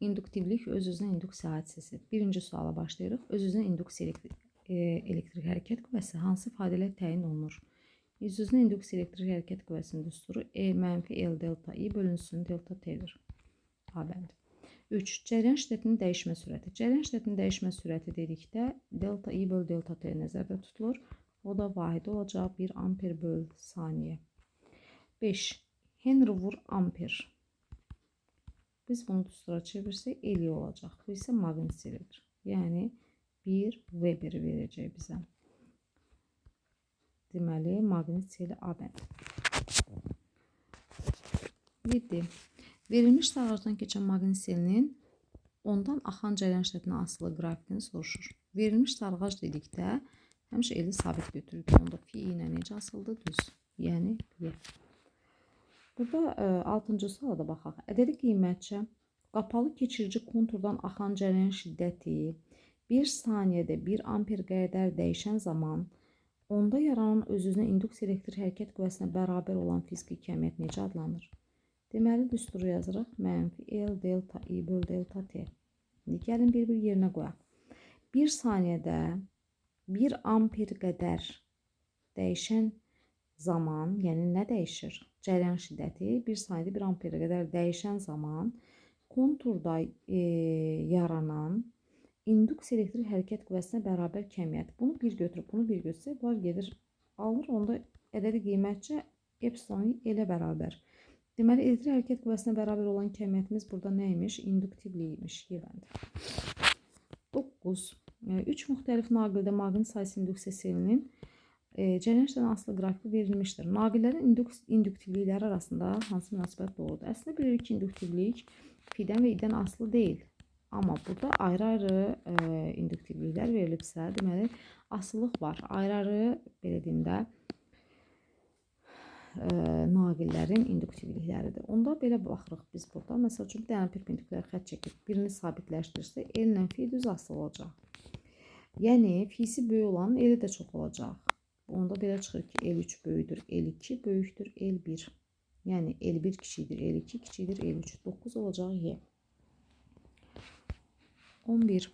İnduktivlik öz-özünə induksiya hadisəsi. Birinci suala başlayırıq. Öz-özünə induksiya elektrik hərəkət qüvvəsi hansı ifadə ilə təyin olunur? Öz-özünə induksiya elektrik hərəkət qüvvəsinin düsturu E mənfi L delta I bölünsün delta T'dir. A bəndi. 3. Cəryan şiddətinin dəyişmə sürəti. Cəryan şiddətinin dəyişmə sürəti dedikdə delta I böl delta T nəzərdə tutulur. O da vahidi olacaq 1 amper böl saniyə. 5. Henry vur amper. Biz bunu dustura çevirsək eli olacaq. Bu isə maqnitselidir. Yəni 1 Weber verəcək bizə. Deməli, maqnitseli A bəndi. 7. Verilmiş sarğacdan keçən maqnitselinin ondan axan cəryan şiddətinə asılı qrafikini soruşur. Verilmiş sarğac dedikdə həmişə eli sabit götürürük. Onda fi ilə necə asıldı? Düz. Yəni Y. Burada 6-cı suala da baxaq. Ədədi qiymətcə qapalı keçirici konturdan axan cəryan şiddəti 1 saniyədə 1 amper qədər dəyişən zaman onda yaranan öz-özünə induksiya elektrik hərəkət qüvvəsinə bərabər olan fiziki kəmiyyət necə adlanır? Deməli, düsturu yazırıq. Mənfi L delta I böl delta T. İndi gəlin bir-bir yerinə qoyaq. 1 saniyədə 1 amper qədər dəyişən zaman, yəni nə dəyişir? Cəryan şiddəti 1 saniyədə 1 amperə qədər dəyişən zaman konturda yaranan induksiya elektrik hərəkət qüvvəsinə bərabər kəmiyyət. Bunu bir götürüb, bunu bir götürsək, bunlar gedir, alır. Onda ədədi qiymətcə epsilon elə bərabər. Deməli, elektrik hərəkət qüvvəsinə bərabər olan kəmiyyətimiz burada nə imiş? İnduktivlik imiş. Yebəndi. 9. 3 müxtəlif naqildə maqnit sayısı induksiya selinin cəryan şiddətinə asılı qrafiki verilmişdir. Naqillərin induktivlikləri arasında hansı münasibət doğrudur? Əslində bilirik ki, induktivlik fidən və idən asılı deyil. Amma burada ayrı-ayrı induktivliklər verilibsə, deməli, asılılıq var. Ayrı-ayrı, belə deyim də, naqillərin induktivlikləridir. Onda belə baxırıq biz burada. Məsəl üçün, bir dənə perpendikulyar xətt çəkib, birini sabitləşdirsə, L ilə fi düz asılı olacaq. Yəni, fisi böyük olan L də çox olacaq. Onda belə çıxır ki, L3 böyükdür, L2 böyükdür, L1. Yəni, L1 kiçikdir, L2 kiçikdir, L3. 9 olacaq Y. 11.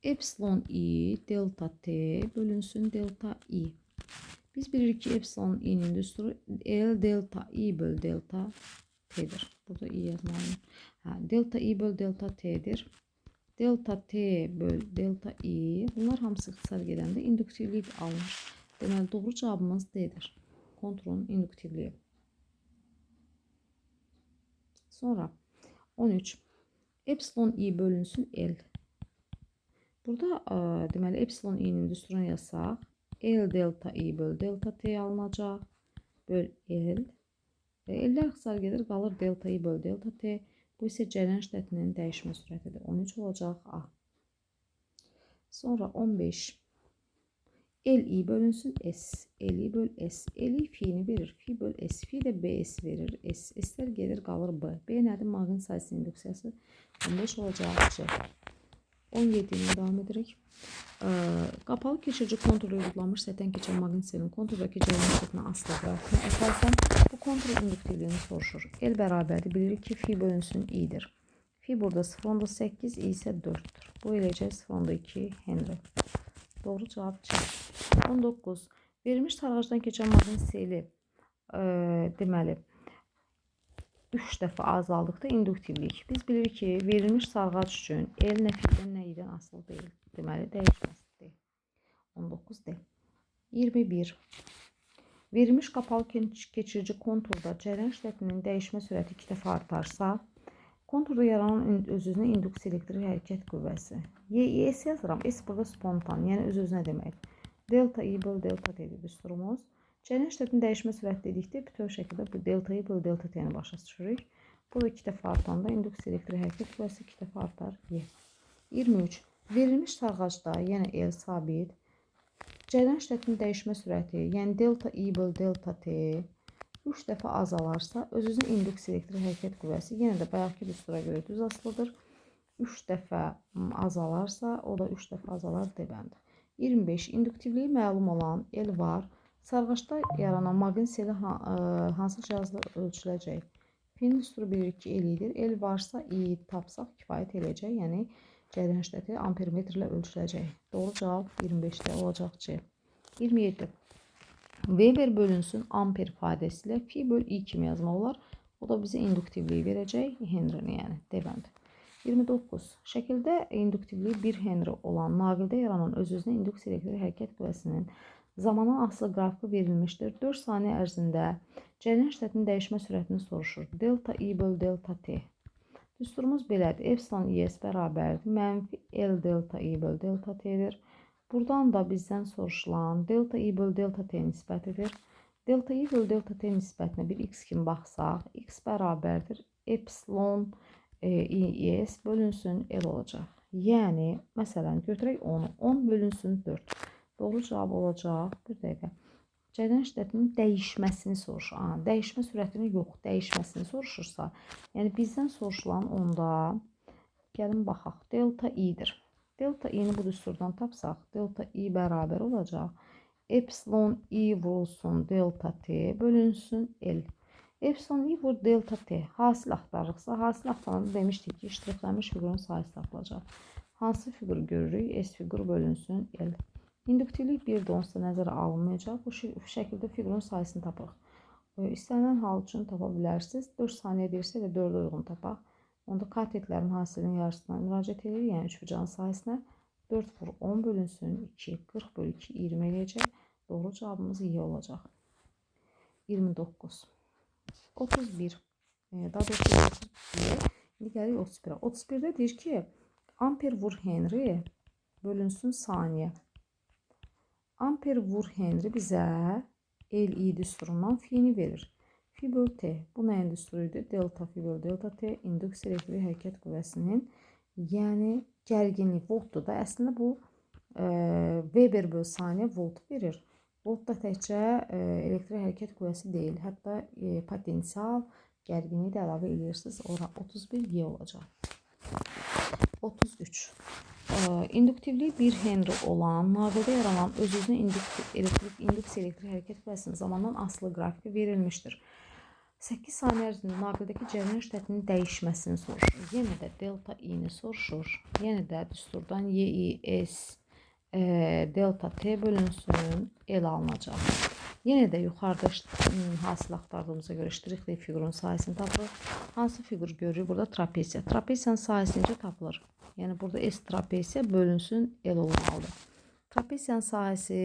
Epsilon I delta T bölünsün delta I. Biz bilirik ki, epsilon i'nin düsturu L delta I böl delta T'dir. Burada I yazmalıyım. Delta I böl delta T'dir. Delta T böl delta I. Bunlar hamısı ixtisar gedəndə induktivlik alınır. Deməli, doğru cavabımız D'dir. Konturun induktivliyi. Sonra 13. Epsilon I bölünsün L. Burada deməli, epsilon i'nin düsturunu yazsaq, L delta I böl delta T alınacaq. Böl L. L'lər ixtisar gedir, qalır delta I böl delta T. Bu isə cəryan şiddətinin dəyişmə sürətidir. 13 olacaq A. Sonra 15. Li bölünsün S. Li böl S. Li fi'ni verir. Fi böl S. Fi də BS verir. S'lər gedir, qalır B. B nədir? Maqnit sayısı induksiyası. 15 olacaq C. 17 ilə davam edirik. Qapalı keçirici konturda uyğunlanmış səthən keçən maqnitselin konturdakı cəryan şiddətinə asılı qrafikinə əsasən bu konturun induktivliyini soruşur. L bərabərdir. Bilirik ki, fi bölünsün i'dir. Fi burada 0.8, i isə 4'dür. Bu eləcək 0.2 Henry. Doğru cavab C. 19. Verilmiş sarğacdan keçən maqnitseli deməli 3 dəfə azaldıqda induktivlik. Biz bilirik ki, verilmiş sarğac üçün L nə fidən, nə i'dən asılı deyil. Deməli, dəyişməsidir. 19D. 21. Verilmiş qapalı keçirici konturda cəryan şiddətinin dəyişmə sürəti 2 dəfə artarsa, konturda yaranan öz-özünə induksiya elektrik hərəkət qüvvəsi. S yazıram. S burada spontan, yəni öz-özünə demək. Delta I böl delta T'dir düsturumuz. Cəryan şiddətinin dəyişmə sürəti dedikdə bütöv şəkildə bu delta I böl delta T'ni başa düşürük. Bu da 2 dəfə artanda induksiya elektrik hərəkət qüvvəsi 2 dəfə artar. Y. 23. Verilmiş sarğacda, yəni L sabit, cəryan şiddətinin dəyişmə sürəti, yəni delta I böl delta T 3 dəfə azalarsa, öz-özünə induksiya elektrik hərəkət qüvvəsi yenə də bayaqki düstura görə düz asılıdır. 3 dəfə azalarsa, o da 3 dəfə azalar D-bəndi. 25. İnduktivliyi məlum olan L var. Sarğacda yaranan maqnitseli hansı cihazla ölçüləcək? Fi'nin düsturu bilirik ki elidir. El varsa i tapsaq kifayət edəcək. Yəni cərəyan şiddəti ampermetrlə ölçüləcək. Doğru cavab 25-də olacaq C. 27. Weber bölünsün amper ifadəsi ilə fi böl i kimi yazmaq olar. O da bizə induktivliyi verəcək. Henry'ni yəni deməndi. 29. Şəkildə induktivliyi 1 Henry olan naqildə yaranan öz-özünə induksiya elektrik hərəkət qüvvəsinin zamandan asılı qrafiki verilmişdir. 4 saniyə ərzində cərəyan şiddətinin dəyişmə sürətini soruşur. Delta i böl delta t. Düsturumuz belədir. Epsilon is bərabərdir. Mənfi L delta i böl delta t'dir. Buradan da bizdən soruşulan delta i böl delta t nisbətidir. Delta i böl delta t nisbətinə bir x kimi baxsaq, x bərabərdir. Epsilon is bölünsün L olacaq. Yəni, məsələn, götürək 10'u. 10 bölünsün 4. Doğru cavab olacaq. Bir dəqiqə. Cərəyan şiddətinin dəyişməsini soruşur. Dəyişmə sürətini yox, dəyişməsini soruşursa, yəni bizdən soruşulan onda, gəlin baxaq, delta i'dir. Delta i'ni bu düsturdan tapsaq, delta i bərabər olacaq. Epsilon i vurulsun delta t bölünsün L. Epsilon i vur delta t. Hasil axtarırıqsa, hasil axtaranda demişdik ki, ştrixlənmiş fiqurun sayısı tapılacaq. Hansı fiquru görürük? S fiquru bölünsün L. İnduktivlik 1-də onsuz da nəzərə alınmayacaq. Bu şəkildə fiqurun sayısını tapırıq. İstənilən hal üçün tapa bilərsiniz. 4 saniyə deyirsə də 4'ə uyğun tapaq. Onda katetlərin hasilinin yarısına müraciət edilir. Yəni 3 bucağın sayısına 4 vur 10 bölünsün 2. 40 bölü 2 20 eləyəcək. Doğru cavabımız Y olacaq. 29. 31. Daha doğrusu 31. İndi gəlir 31'ə. 31'də deyir ki, amper vur Henry bölünsün saniyə. Amper vur Henry bizə L-i düsturundan fi'ni verir. Fi böl t. Bu nəyin düsturuydu? Delta fi böl delta t induksiya elektrik hərəkət qüvvəsinin, yəni gərginlik voltdur da. Əslində bu Weber böl saniyə volt verir. Volt da təkcə elektrik hərəkət qüvvəsi deyil. Hətta potensial gərginliyi də əlavə edirsiniz. Ora 31 Y olacaq. 33. İnduktivliyi 1 Henry olan naqildə yaranan öz-özünə induksiya elektrik hərəkət qüvvəsinin zamandan asılı qrafiki verilmişdir. 8 saniyə ərzində naqildəki cərəyan şiddətinin dəyişməsini soruşur. Yenə də delta i'ni soruşur. Yenə də düsturdan YIS delta t bölünsün L alınacaq. Yenə də yuxarıda hasil axtardığımıza görə ştrixli fiqurun sayısını tapırıq. Hansı fiqur görürük? Burada trapesiya. Trapesiyanın sayısı necə tapılır? Yəni burada S trapesiya bölünsün L olmalıdır. Trapesiyanın sayısı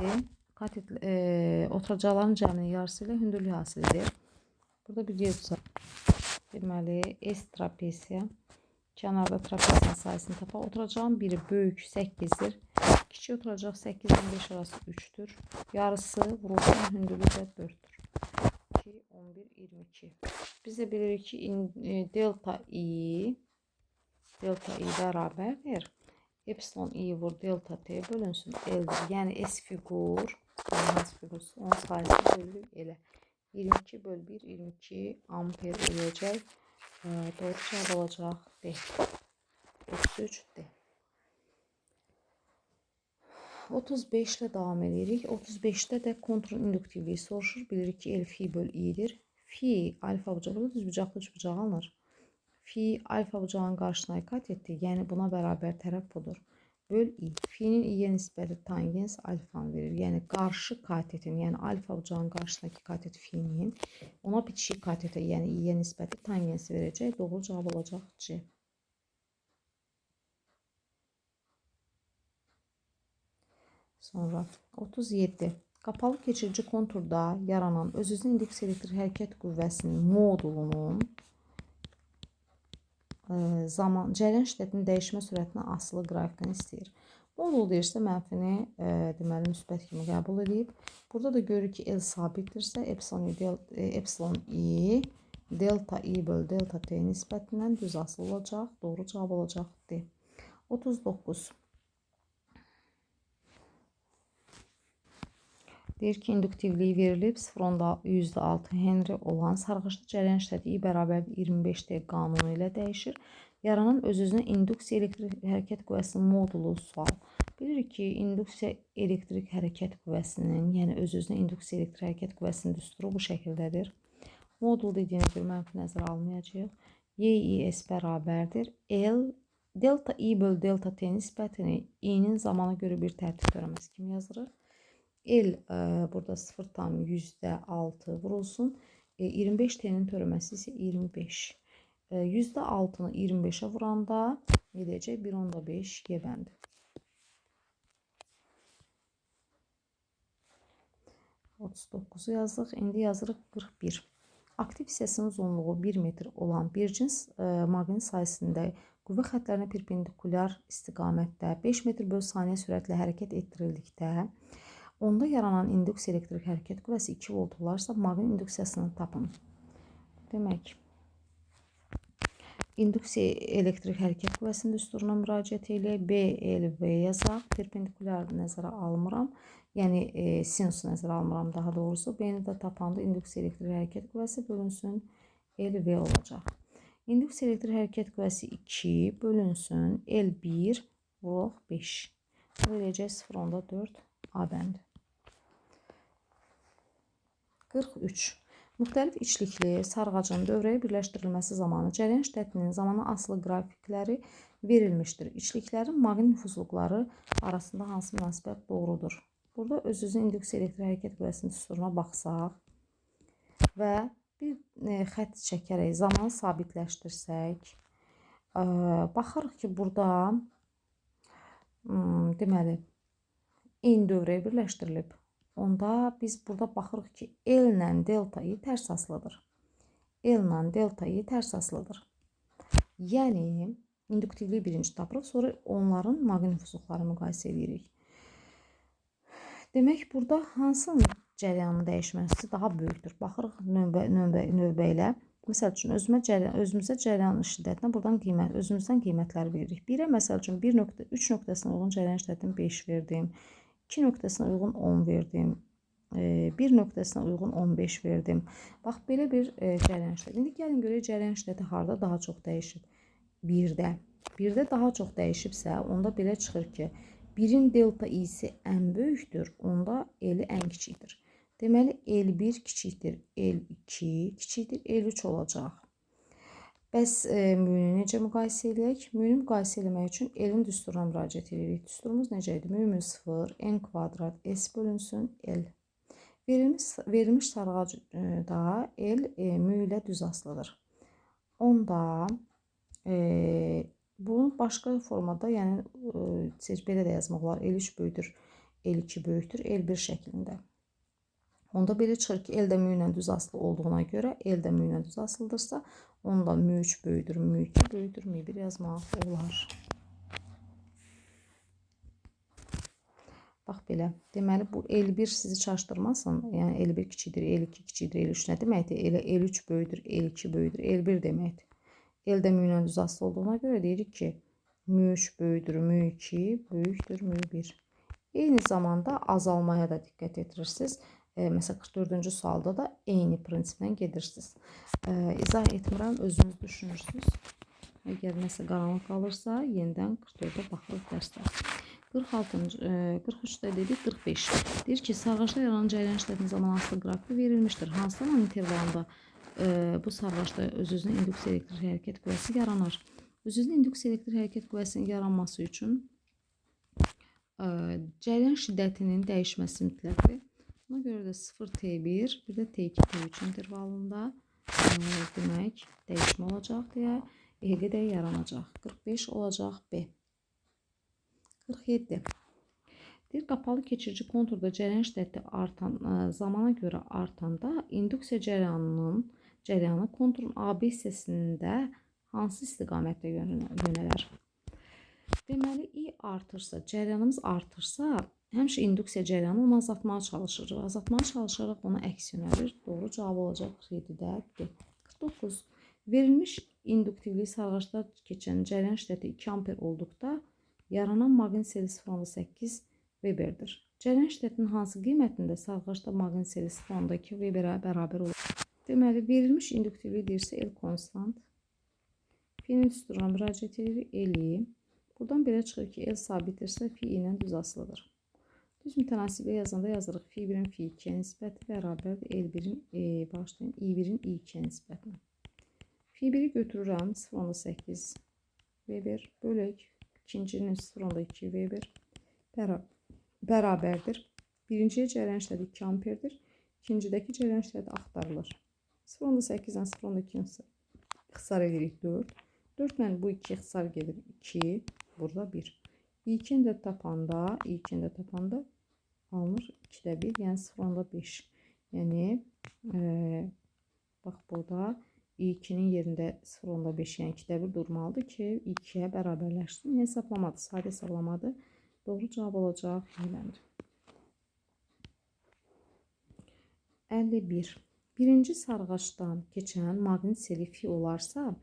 oturacaqların cəminin yarısı ilə hündürlük hasilidir. Burada bir yer tutaq. Deməli, S trapesiya. Kənarda trapesiyanın sayısını tapaq. Oturacağın biri böyük 8'dir. Kiçik oturacaq 8 ilə 5 arası 3'tür. Yarısı vurulsun hündürlük də 4'tür. 2, 11, 22. Biz də bilirik ki, delta i bərabərdir. Epsilon i vur delta t bölünsün L'dir. Yəni S fiqur, hansı fiqursa onun sayısını bölürük elə. 22 böl 1, 22 amper olacaq. Doğru cavab olacaq D. 33 D. 35 ilə davam edirik. 35'də də kontrol induktivliyi soruşur. Bilirik ki, L fi böl i'dir. Fi alfa bucağı düz bucaqlı 3 bucağı alınır. Fi alfa bucağın qarşısına katetdir. Yəni buna bərabər tərəf budur. Böl i. Fi'nin i'yə nisbəti tangens alfanı verir. Yəni qarşı katetin, yəni alfa bucağın qarşısındakı katet fi'nin ona bitişik katete, yəni i'yə nisbəti tangensi verəcək. Doğru cavab olacaq C. Sonra 37. Qapalı keçirici konturda yaranan öz-özünə induksiya elektrik hərəkət qüvvəsinin modulunun cərəyan şiddətinin dəyişmə sürətinə asılı qrafikini istəyir. Modul deyirsə mənfini deməli müsbət kimi qəbul edib. Burada da görürük ki, L sabitdirsə epsilon i delta i böl delta t nisbətindən düz asılı olacaq. Doğru cavab olacaq D. 39. Deyir ki, induktivliyi verilib 0,6 Henry olan sarğıçlı cərəyan şiddəti i bərabər 25D qanunu ilə dəyişir. Yaranan öz-özünə induksiya elektrik hərəkət qüvvəsinin modulu sual. Bilirik ki, induksiya elektrik hərəkət qüvvəsinin, yəni öz-özünə induksiya elektrik hərəkət qüvvəsinin düsturu bu şəkildədir. Modul dediyinə görə mənfi nəzərə almayacağıq. YIS bərabərdir. L delta I bölü delta T nisbətini i'nin zamana görə bir tərtib törəməsi kimi yazırıq. L burada 0,6 vurulsun. 25 T'nin törəməsi isə 25. %6'nı 25'e vuranda edəcək 1,5 Y bəndi. Otuz 9'u yazdıq. İndi yazırıq 41. Aktiv hissəsinin uzunluğu 1 metr olan bir cins maqnit sayəsində qüvvə xəttlərinə perpendikulyar istiqamətdə 5 metr bölü saniyə sürətlə hərəkət etdirildikdə onda yaranan induks elektrik hərəkət qüvvəsi 2 volt olarsa maqnit induksiyasını tapın. Demək, induksiya elektrik hərəkət qüvvəsinin düsturuna müraciət eləyək. B, L, V yazaq. Perpendikulyar nəzərə almıram. Yəni sinus nəzərə almıram daha doğrusu. B-ni də tapanda induksiya elektrik hərəkət qüvvəsi bölünsün L-V olacaq. İnduksiya elektrik hərəkət qüvvəsi 2 bölünsün L1 vurulaq 5. Bu eləyəcək 0,4 A bəndi. 43. Müxtəlif içlikli sarğacın dövrəyə birləşdirilməsi zamanı cərəyan şiddətinin zamana asılı qrafikləri verilmişdir. İçliklərin maqnit nüfuzluqları arasında hansı münasibət doğrudur? Burada öz-özünə induksiya elektrik hərəkət qüvvəsinin düsturuna baxsaq və bir xətt çəkərək zamanı sabitləşdirsək, baxarıq ki, burada deməli, eyni dövrəyə birləşdirilib. Onda biz burada baxırıq ki, L ilə delta I tərs asılıdır. L ilə delta I tərs asılıdır. Yəni, induktivliyi birinci tapırıq, sonra onların maqnit nüfuzluqlarını müqayisə edirik. Demək, burada hansının cərəyanın dəyişməsi daha böyükdür? Baxırıq növbə ilə. Məsəl üçün, özümüzə cərəyan şiddətinə buradan özümüzdən qiymətlər veririk. 1-ə, məsəl üçün, 3 nöqtəsinə uyğun cərəyan şiddətini 5 verdim. 2 nöqtəsinə uyğun 10 verdim. 1 nöqtəsinə uyğun 15 verdim. Bax, belə bir cərəyan şiddəti. İndi gəlin görək cərəyan şiddəti harda daha çox dəyişib? 1-də. 1-də daha çox dəyişibsə, onda belə çıxır ki, 1-in delta i'si ən böyükdür, onda L-i ən kiçikdir. Deməli, L1 kiçikdir, L2 kiçikdir, L3 olacaq. Bəs müyünü necə müqayisə edək? Müyünü müqayisə etmək üçün L-in düsturuna müraciət edirik. Düsturumuz necə idi? Müyümüz 0, n kvadrat, s bölünsün L. Verilmiş sarğacda L müyü ilə düz asılıdır. Onda bunu başqa formada, yəni belə də yazmaq olar. L3 böyükdür, L2 böyükdür, L1 şəklində. Onda belə çıxır ki, L də müyü ilə düz asılı olduğuna görə, L də müyü ilə düz asılıdırsa, onda müy3 böyükdür, müy2 böyükdür, müy1 yazmaq olar. Bax belə. Deməli, bu L1 sizi çaşdırmasın. Yəni, L1 kiçikdir, L2 kiçikdir, L3 nə deməkdir? Elə L3 böyükdür, L2 böyükdür, L1 deməkdir. L də müyü ilə düz asılı olduğuna görə deyirik ki, müy3 böyükdür, müy2 böyükdür, müy1. Eyni zamanda azalmaya da diqqət etirirsiniz. Mesela 44-cü sualda da eyni prinsipdən gedirsiniz. İzah etmirəm, özünüz düşünürsünüz. Əgər nəsə qaranlıq qalırsa, yenidən 44-də baxırıq dərsdə. 43-də dedik, 45. Deyir ki, sarğaçda yaranan cərəyan şiddətinin zaman asılı qrafiki verilmişdir. Hansı zaman intervalında bu sarğaçda öz-özünə induksiya elektrik hərəkət qüvvəsi yaranır? Öz-özünə induksiya elektrik hərəkət qüvvəsinin yaranması üçün cərəyan şiddətinin dəyişməsi mütləqdir. Buna görə də 0T1, bir də T2, T3 intervalında demək dəyişmə olacaq deyə EG də yaranacaq. 45 olacaq B. 47. Deyir, qapalı keçirici konturda cərəyan şiddəti zamana görə artanda induksiya cərəyanı konturun AB hissəsində hansı istiqamətdə yönələr? Deməli, I artırsa, cərəyanımız artırsa, həmişə induksiya cərəyanı onu azaltmağa çalışırıq. Azaltmağa çalışaraq ona əks yönəlir. Doğru cavab olacaq 47-də D. 49. Verilmiş induktivlik sarğaçda keçən cərəyan şiddəti 2 amper olduqda yaranan maqnit seli 0,8 Weber'dir. Cərəyan şiddətinin hansı qiymətində sarğaçda maqnit seli 0,2 Weber'ə bərabər olur? Deməli, verilmiş induktivlik deyirsə L konstant. P-nin düsturuna müraciət edirik, L-i. Buradan belə çıxır ki, L sabitdirsə, Fi ilə düz asılıdır. Düz mütənasiblik yazanda yazırıq fi 1-in fi 2-yə nisbəti bərabərdir L1-in bağışlayın i1-in i2-yə nisbətinə. Fi 1-i götürürəm 0.8 Weber bölək ikincinin 0.2 Weber bərabərdir. Birinciyə cərəyan işlədi 2 amperdir. İkincidəki cərəyan işlədi axtarılır. 0.8-dən 0.2-ni ixtisar edirik 4. 4 ilə bu 2 ixtisar gedir 2. Burada 1. i2-ni də tapanda alınır 2-də 1, yəni 0.5. Yəni bax burada i2-nin yerində 0.5, yəni 2-də 1 durmalıdır ki, 2-yə bərabərləşsin. Yəni hesablamadır, sadə hesablamadır. Doğru cavab olacaq eləmir. 51. Birinci sarğaçdan keçən maqnit seli fi olarsa,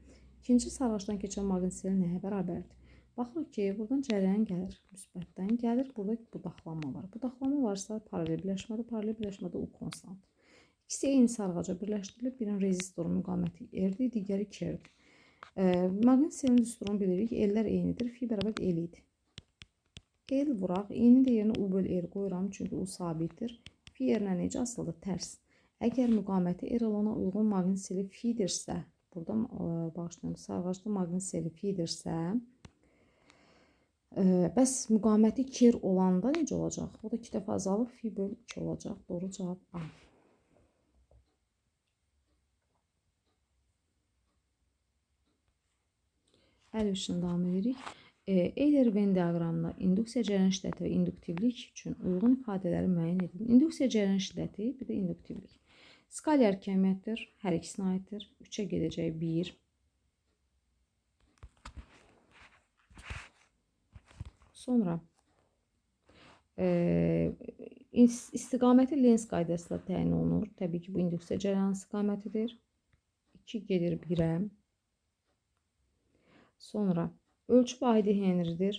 ikinci sarğaçdan keçən maqnit seli nəyə bərabərdir? Baxırıq ki, buradan cərəyan gəlir, müsbətdən gəlir, burada budaqlanma var. Budaqlanma varsa paralel birləşmədə, paralel birləşmədə U konstant. İkisi eyni sarğaca birləşdirilib, birinin rezistorun müqaməti R-dir, digəri K-dir. Maqnit selinin düsturunu bilirik, L-lər eynidir, fi bərabər L idi. L vuraq, i-nin də yerinə U böl R qoyuram, çünki U sabitdir. Fi yerinə necə asılıdır? Tərs. Əgər müqaməti R olana uyğun maqnit seli fidirsə, burada bağışlayın, sarğacda maqnit seli fidirsə, bəs müqaməti K olanda necə olacaq? O da 2 dəfə azalıb, fi böl 2 olacaq. Doğru cavab A. Əlüşün davam edirik. Euler-Venn diaqramında induksiya cərəyan şiddəti və induktivlik üçün uyğun ifadələri müəyyən edin. Induksiya cərəyan şiddəti, bir də induktivlik. Skalyar kəmiyyətdir, hər ikisinə aiddir. 3-ə gedəcək 1. Sonra istiqaməti Lens qaydasıyla təyin olunur. Təbii ki, bu induksiya cərəyanı istiqamətidir. 2 gedir 1-ə. Sonra ölçü vahidi Henry'dir.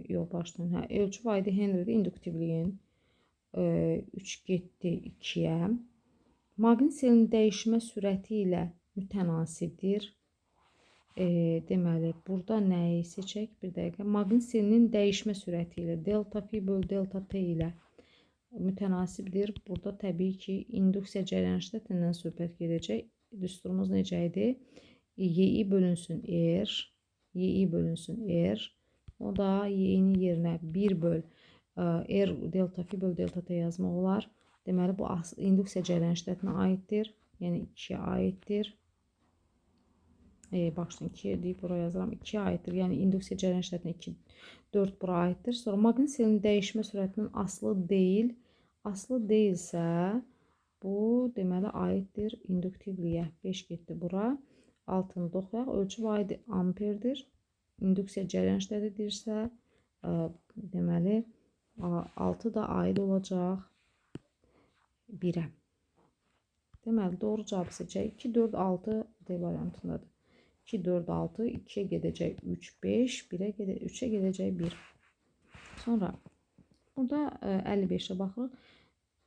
Yox, başlayın. Ölçü vahidi Henry'dir induktivliyin. 3 getdi 2-yə. Maqnit selinin dəyişmə sürəti ilə mütənasibdir. Deməli, burada nəyi seçək? Bir dəqiqə. Maqnit selinin dəyişmə sürəti ilə delta fi böl delta t ilə mütənasibdir. Burada təbii ki, induksiya cərəyan şiddətindən söhbət gedəcək. Düsturumuz necə idi? Y bölünsün R, Y bölünsün R. O da Y-nin yerinə 1 böl R delta fi böl delta t yazmaq olar. Deməli, bu induksiya cərəyan şiddətinə aiddir. Yəni 2-yə aiddir. Baxın 2 deyib buraya yazıram. 2-yə aiddir. Yəni induksiya cərəyan şiddətinə 2, 4 bura aiddir. Sonra maqnit selinin dəyişmə sürətinin aslı deyil. Aslı deyilsə, bu deməli aiddir induktivliyə. 5 getdi bura. Altını oxuyaq. Ölçü vahidi amperdir. İnduksiya cərəyan şiddətidirsə, deməli 6 da aid olacaq 1-ə. Deməli, doğru cavab seçək. 2, 4, 6 D variantındadır. 2, 4, 6, 2-yə gedəcək 3, 5, 3-ə gedəcək 1. Sonra, burada 55-ə baxırıq.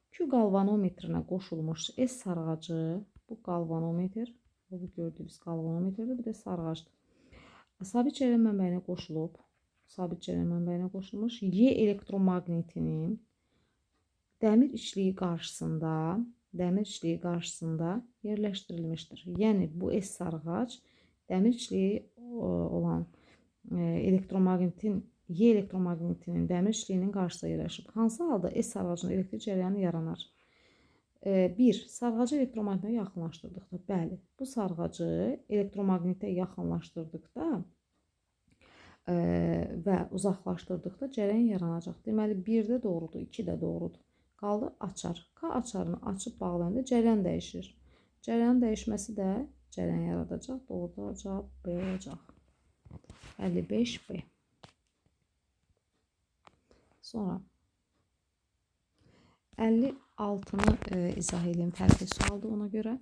Q qalvanometrinə qoşulmuş S sarğacı, bu qalvanometr, bu gördüyünüz qalvanometrdir, bu da sarğacdır. Sabit cərəyan mənbəyinə qoşulub, sabit cərəyan mənbəyinə qoşulmuş Y elektromaqnitinin dəmir içliyi qarşısında yerləşdirilmişdir. Yəni, bu S sarğac dəmir içliyi olan Y elektromaqnitinin dəmir içliyinin qarşısında yerləşib. Hansı halda S sarğacında elektrik cərəyanı yaranar? 1. Sarğacı elektromaqnitə yaxınlaşdırdıqda, bəli, bu sarğacı elektromaqnitə yaxınlaşdırdıqda və uzaqlaşdırdıqda cərəyan yaranacaq. Deməli, 1 də doğrudur, 2 də doğrudur. Qaldı açar. K açarını açıb bağlayanda cərəyan dəyişir. Cərəyan dəyişməsi də cərəyan yaradacaq. Doğru cavab B olacaq. 55B. Sonra 56-nı izah edin. Fərqli sualdır ona görə.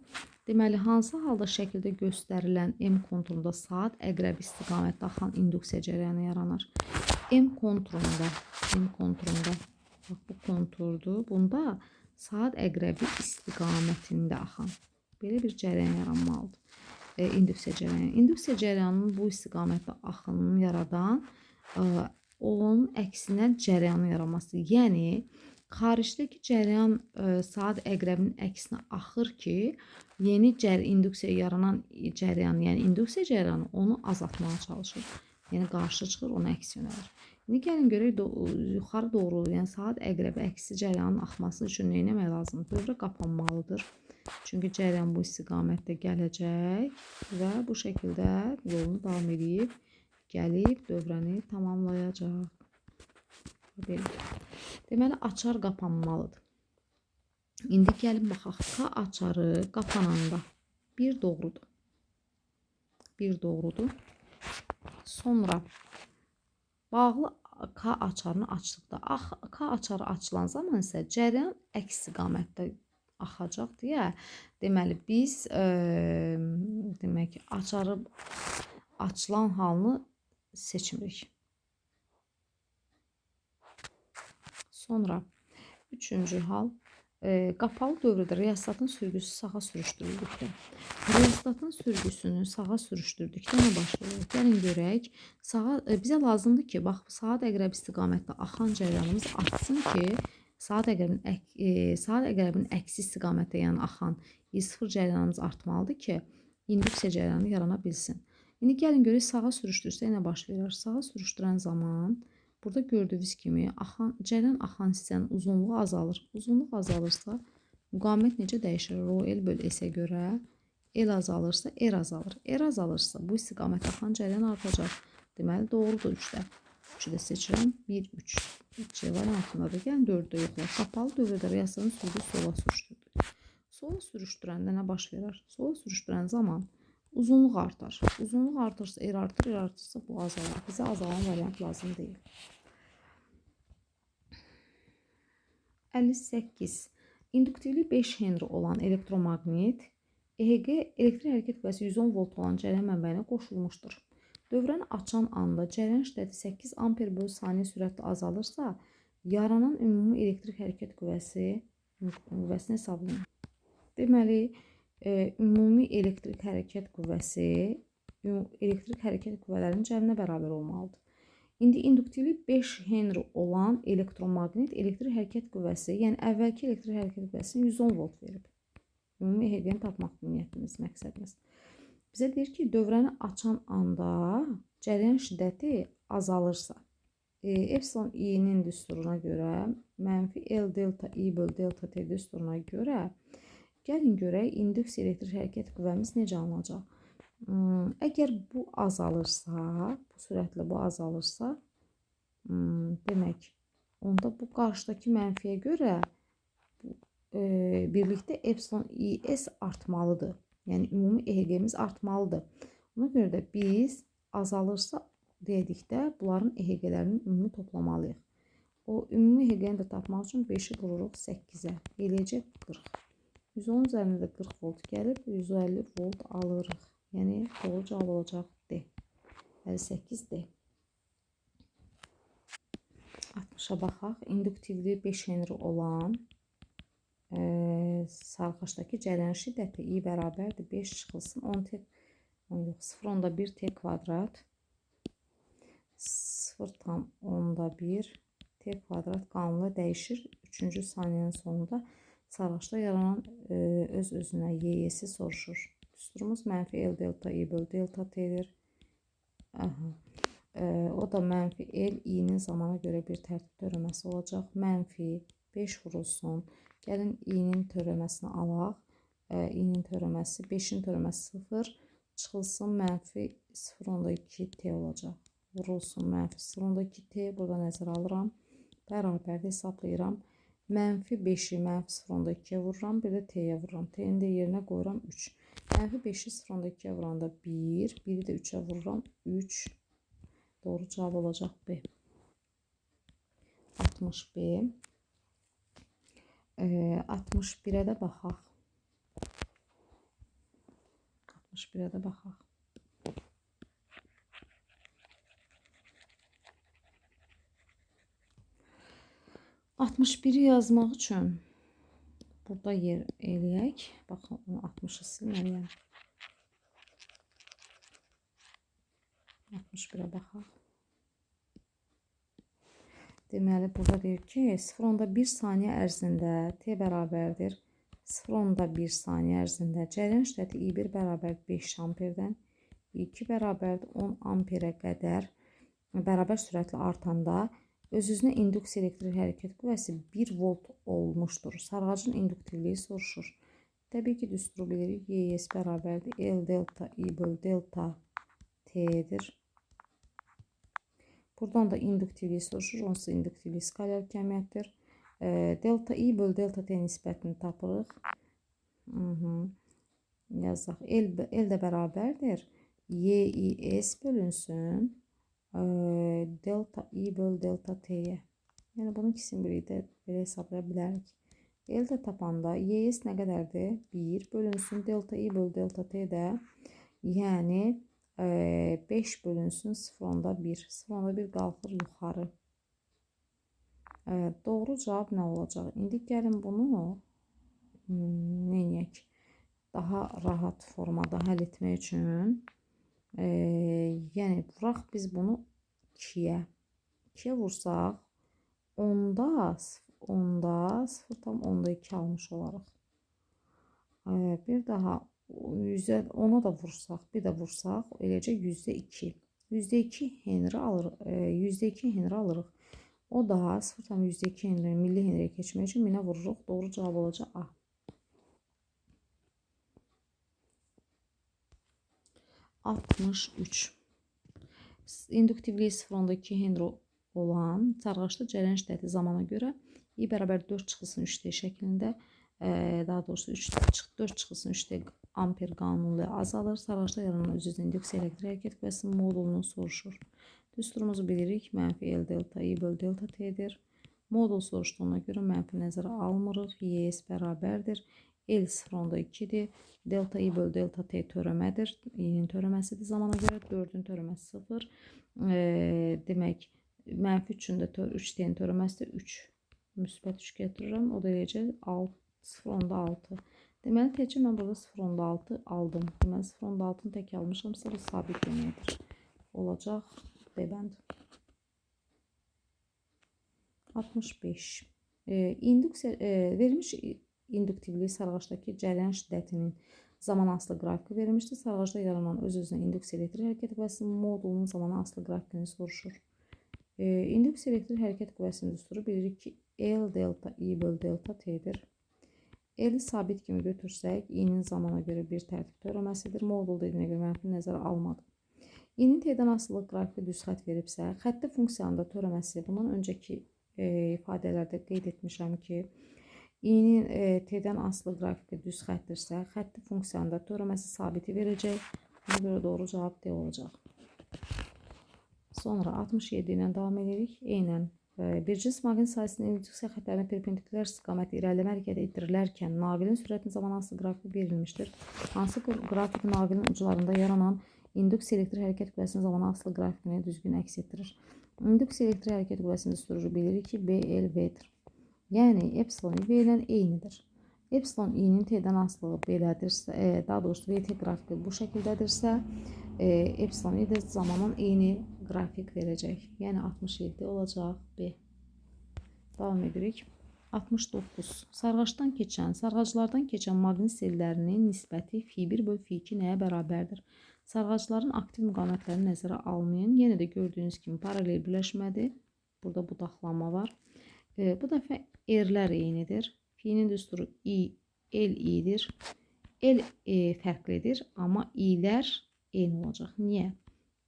Deməli, hansı halda şəkildə göstərilən M konturunda saat əqrəbi istiqamətdə axan induksiya cərəyanı yaranır? M konturunda, bax, bu konturdur. Bunda saat əqrəbi istiqamətində axan belə bir cərəyan yaranmalıdır. İnduksiya cərəyanı. İnduksiya cərəyanının bu istiqamətdə axınını yaradan onun əksinə cərəyanın yaranması. Yəni xaricdəki cərəyan saat əqrəbinin əksinə axır ki, yeni induksiya yaranan cərəyan, yəni induksiya cərəyanı onu azaltmağa çalışır. Yəni qarşı çıxır, ona əks yönəlir. İndi gəlin görək yuxarı doğru, yəni saat əqrəbi əksi cərəyanın axması üçün nə etmək lazımdır? Dövrə qapanmalıdır. Çünki cərəyan bu istiqamətdə gələcək və bu şəkildə yolunu davam edib gəlib dövrəni tamamlayacaq. Deməli, açar qapanmalıdır. İndi gəlin baxaq. K açarı qapananda bir doğrudur. Bir doğrudur. Sonra bağlı K açarını açdıqda, K açarı açılan zaman isə cərəyan əks istiqamətdə axacaq deyə, deməli biz demək açarı açılan halını seçmirik. Sonra üçüncü hal, qapalı dövrdə riyastatın sürgüsü sağa sürüşdürüldükdə. Riyastatın sürgüsünü sağa sürüşdürdükdə nə baş verir? Gəlin görək. Bizə lazımdır ki, bax, saat əqrəbi istiqamətdə axan cərəyanımız artsın ki, saat əqrəbinin əksi istiqamətdə, yəni axan I0 cərəyanımız artmalıdır ki, induksiya cərəyanı yarana bilsin. İndi gəlin görək, sağa sürüşdürsə nə baş verir? Sağa sürüşdürən zaman burada gördüyünüz kimi cərəyan axan hissənin uzunluğu azalır. Uzunluq azalırsa müqavimət necə dəyişir? Rho L böl S-ə görə L azalırsa R azalır. R azalırsa bu istiqamətdə axan cərəyan artacaq. Deməli doğrudur 3-də. 3-ü də seçirəm. 1, 3. C variantındadır. Gəlin 4-də yoxlayaq. Qapalı dövrdə riyastatın sürgüsü sola sürüşdürdük. Sola sürüşdürəndə nə baş verir? Sola sürüşdürən zaman uzunluq artar. Uzunluq artırsa R artır, R artırsa bu azalır. Bizə azalan variant lazım deyil. 58. İnduktivli 5 Henry olan elektromaqnit EHG elektrik hərəkət kütləsi 110 volt olan cərəyan mənbəyinə qoşulmuşdur. Dövrəni açan anda cərəyan şiddəti 8 amper bölü saniyə sürətlə azalırsa, yaranan ümumi elektrik hərəkət qüvvəsini hesablayın. Deməli, ümumi elektrik hərəkət qüvvəsi elektrik hərəkət qüvvələrinin cəminə bərabər olmalıdır. İndi induktivli 5 Henry olan elektromaqnit elektrik hərəkət qüvvəsi, yəni əvvəlki elektrik hərəkət qüvvəsini 110 volt verib. Ümumi EHG-ni tapmaq niyyətimiz, məqsədimiz. Bizə deyir ki, dövrəni açan anda cərəyan şiddəti azalırsa, epsilon i-nin düsturuna görə, mənfi L delta i böl delta t düsturuna görə, gəlin görək, induksiya elektrik hərəkət qüvvəmiz necə alınacaq? Əgər bu azalırsa, bu sürətlə bu azalırsa, demək, onda bu qarşıdakı mənfiyə görə birlikdə epsilon is artmalıdır. Yəni, ümumi EHG-miz artmalıdır. Ona görə də biz azalırsa dedikdə bunların EHG-lərinin ümumi toplamalıyıq. O ümumi EHG-ni də tapmaq üçün 5-i vururuq 8-ə. Eləyəcək 40. 110 üzərində də 40 volt gəlib, 150 volt alırıq. Yəni, doğru cavab olacaq D. 58 D. 60-a baxaq. İnduktivli 5 Henry olan sarxaçdakı cərəyan şiddəti I bərabərdir 5 çıxılsın 0,1 T kvadrat 0,1 T kvadrat qanunla dəyişir. 3-cü saniyənin sonunda sarxaçda yaranan öz-özünə YY-si soruşur. Düsturumuz mənfi L delta I böl delta T'dir. O da mənfi L i-nin zamana görə bir tərtib törəməsi olacaq. Mənfi 5 vurulsun. Gəlin i-nin törəməsini alaq. I-nin törəməsi 5-in törəməsi 0 çıxılsın mənfi 0,2 T olacaq. Vurulsun mənfi 0,2 T. Burada nəzərə alıram. Bərabərdə hesablayıram. Mənfi 5-i mənfi 0,2-yə vururam. Bir də T-yə vururam. T-ni də yerinə qoyuram 3. Mənfi 5-i 0,2-yə vuranda 1. 1-i də 3-ə vururam 3. Doğru cavab olacaq B. 60 B. 61-ə də baxaq. 61-ə də baxaq. Altmış biri yazmaq üçün burada yer eləyək. Baxın, 60-ı silməliyəm. 61-ə baxaq. Deməli, burada deyir ki, 0,1 saniyə ərzində t bərabərdir. 0,1 saniyə ərzində cərəyan şiddəti I1 bərabər 5 amperdən I2 bərabərdir 10 amperə qədər bərabər sürətlə artanda öz-özünə induksiya elektrik hərəkət qüvvəsi 1 volt olmuşdur. Sarğacın induktivliyi soruşur. Təbii ki, düsturu bilirik. YS bərabərdir L delta I böl delta T'dir. Buradan da induktivliyi soruşur. Onsuz induktivlik skalar kəmiyyətdir. Delta I böl delta T nisbətini tapırıq. Yazaq. L də bərabərdir. YIS bölünsün. Delta I böl delta T'yə. Yəni, bunun ikisini birlikdə belə hesablaya bilərik. L də tapanda YS nə qədərdir? 1 bölünsün. Delta I böl delta T də. Yəni, 5 bölünsün 0,1. 0,1 qalxır yuxarı. Doğru cavab nə olacaq? İndi gəlin bunu neyək? Daha rahat formada həll etmək üçün yəni vuraq biz bunu 2-yə. 2-yə vursaq 10'da 0,2 almış olarıq. Bir daha 10'a da vursaq, bir də vursaq, eləcə %2. %2 Henry alırıq. %2 Henry alırıq. O da 0,2 Henry milli Henry'yə keçmək üçün 1000'ə vururuq. Doğru cavab olacaq A. İnduktivliyi 0,2 Henry olan sarğaçlı cərəyan şiddəti zamana görə I bərabər 4 çıxılsın 3D şəklində, daha doğrusu 4 çıxılsın 3D amper qanunu ilə azalır. Sarğaçda yaranan öz-özünə induksiya elektrik hərəkət qüvvəsinin modulunu soruşur. Düsturumuzu bilirik. Mənfi L delta I böl delta T'dir. Modul soruşduğuna görə mənfi nəzərə almırıq. YS bərabərdir. L 0,2'dir. Delta I böl delta T törəmədir. I-nin törəməsidir. Zamana görə 4'ün törəməsi 0. Demək, mənfi 3'ün də 3T'nin törəməsi də 3. Müsbət 3 gətirirəm. O da eləcək 0,6. Deməli, təkcə mən burada 0,6 aldım. Deməli, 0,6'ını tək almışamsa, bu sabit deməkdir. Olacaq B bəndi. 65. Verilmiş induktivliyi sarğaçdakı cərəyan şiddətinin zaman asılı qrafiki verilmişdir. Sarğaçda yaranan öz-özünə induksiya elektrik hərəkət qüvvəsinin modulunun zaman asılı qrafikini soruşur. İnduksiya elektrik hərəkət qüvvəsinin düsturu bilirik ki, L delta I böl delta T'dir. L-i sabit kimi götürsək, I-nin zamana görə bir tərtib törəməsidir. Modul dediyinə görə mənfi nəzərə almadım. I-nin T'dən asılı qrafiki düz xətt veribsə, xətti funksiyanın da törəməsi, bundan öncəki ifadələrdə qeyd etmişəm ki, I-nin T'dən asılı qrafiki düz xətdirsə, xətti funksiyanın da törəməsi sabiti verəcək. Buna görə doğru cavab D olacaq. Sonra 67 ilə davam edirik. Eynən bir cins maqnit sayəsinin induksiya xətlərinə perpendikulyar istiqamətdə irəliləyən hərəkət etdirilərkən naqilin sürətinin zamanasılı qrafiki verilmişdir. Hansı qrafik naqilin uclarında yaranan induksiya elektrik hərəkət qüvvəsinin zamanasılı qrafikini düzgün əks etdirir. İnduksiya elektrik hərəkət qüvvəsinin düsturu bilirik ki, BLV-dir. Yəni, epsilon I V ilə eynidir. Epsilon I-nin T'dən asılığı belədirsə, daha doğrusu VT qrafiki bu şəkildədirsə, epsilon I də zamanın eyni qrafik verəcək. Yəni 67 olacaq B. Davam edirik. 69. Sarğaclardan keçən maqnit sellərinin nisbəti F1 böl F2 nəyə bərabərdir? Sarğacların aktiv müqamətlərini nəzərə almayın. Yenə də gördüyünüz kimi paralel birləşmədir. Burada budaqlanma var. Bu dəfə R-lər eynidir. F-nin düsturu L-İ'dir. L fərqlidir, amma I-lər eyni olacaq. Niyə?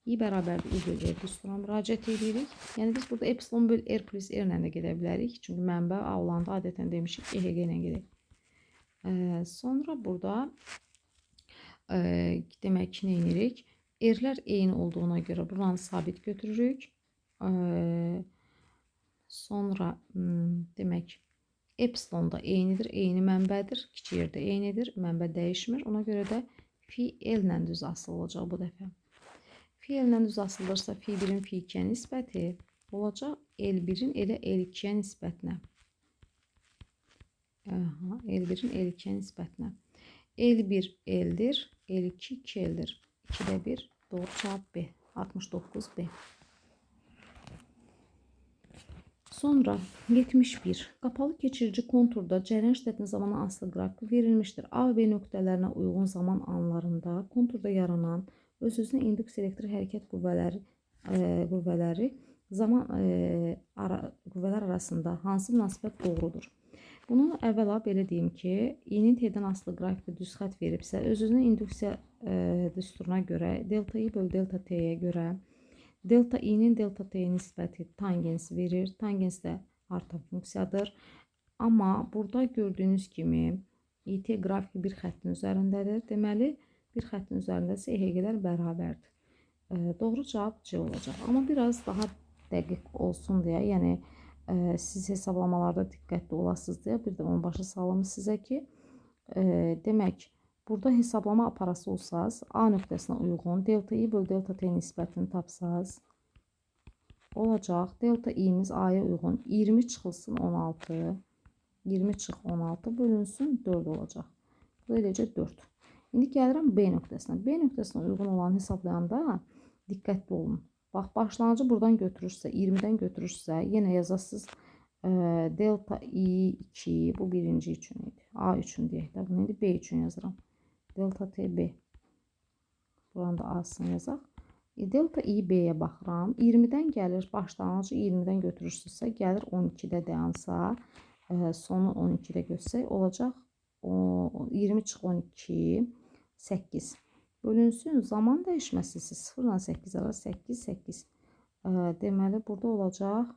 I bərabərdir I böl R düsturuna müraciət edirik. Yəni biz burada epsilon böl R plus R ilə də gedə bilərik. Çünki mənbə A olanda adətən demişik EHG ilə gedək. Sonra burada demək ki, nə edirik? R-lər eyni olduğuna görə buranı sabit götürürük. Sonra demək epsilon da eynidir, eyni mənbədir. Kiçik yerdə eynidir, mənbə dəyişmir. Ona görə də Fi L ilə düz asılı olacaq bu dəfə. Fi L-lə düz asılırsa Fi1-in Fi2-yə nisbəti olacaq L1-in elə L2-yə nisbətinə. L1-in L2-yə nisbətinə. L1 L-dir, L2 2L-dir. 2-də 1, doğru cavab B. 69 B. Sonra 71. Qapalı keçirici konturda cərəyan şiddətinin zamanla asılı qrafiki verilmişdir. A və B nöqtələrinə uyğun zaman anlarında konturda yaranan öz-özünə induks elektrik hərəkət qüvvələri qüvvələr arasında hansı münasibət doğrudur? Bunu əvvəla belə deyim ki, i-nin t-dən asılı qrafikdə düz xətt veribsə, öz-özünə induksiya düsturuna görə delta i bölü delta t-yə görə delta i-nin delta t-yə nisbəti tangens verir. Tangens də artan funksiyadır. Amma burada gördüyünüz kimi it qrafiki bir xəttin üzərindədir. Deməli, bir xəttin üzərindəsə EHG-lər bərabərdir. Doğru cavab C olacaq. Amma biraz daha dəqiq olsun deyə, yəni siz hesablamalarda diqqətli olasınız deyə bir də onun başa salım sizə ki, demək, burada hesablama aparası olsaz, A nöqtəsinə uyğun delta i bölü delta t nisbətini tapsaz, olacaq. Delta i'miz A-ya uyğun 20 çıxılsın 16, 20 çıx 16 bölünsün 4 olacaq. Bu eləcə 4. İndi gəlirəm B nöqtəsinə. B nöqtəsinə uyğun olanı hesablayanda diqqətli olun. Bax, başlanğıcı buradan götürürsə, 20-dən götürürsə, yenə yazasınız delta i2, bu birinci üçün idi. A üçün deyək də, bunu indi B üçün yazıram. Delta t B. Buranı da A'sını yazaq. Delta i B-yə baxıram. 20-dən gəlir, başlanğıcı 20-dən götürürsünüzsə, gəlir 12-də dayansa, sonu 12-də götürsək, olacaq 20 çıx 12, 8. Bölünsün, zaman dəyişməsi 0 ilə 8 arası 8, 8. Deməli, burada olacaq,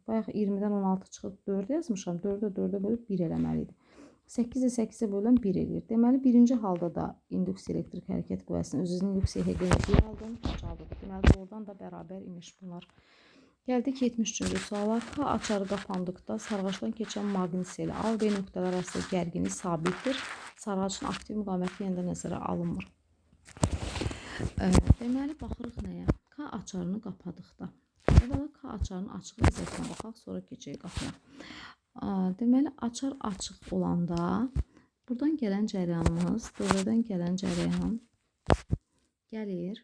bayaq 20-dən 16 çıxıb 4 yazmışam, 4-ə 4-ə bölüb 1 eləməli idi. 8-ə 8-ə bölən 1 eləyir. Deməli, birinci halda da induks elektrik hərəkət qüvvəsinin öz-özünün induks EHG-ni 1 aldım, cavabıdır. Deməli, oradan da bərabər imiş bunlar. Gəldik 73-cü suala. K açarı qapandıqda sarğacdan keçən maqnit seli A və B nöqtələr arasında gərginlik sabitdir. Sarğacın aktiv müqaməti yenə də nəzərə alınmır. Deməli, baxırıq nəyə? K açarını qapadıqda. Əvvəla K açarının açıq vəziyyətinə baxaq, sonra keçək qapıya. Deməli, açar açıq olanda buradan gələn cərəyanımız, dövrədən gələn cərəyan gəlir.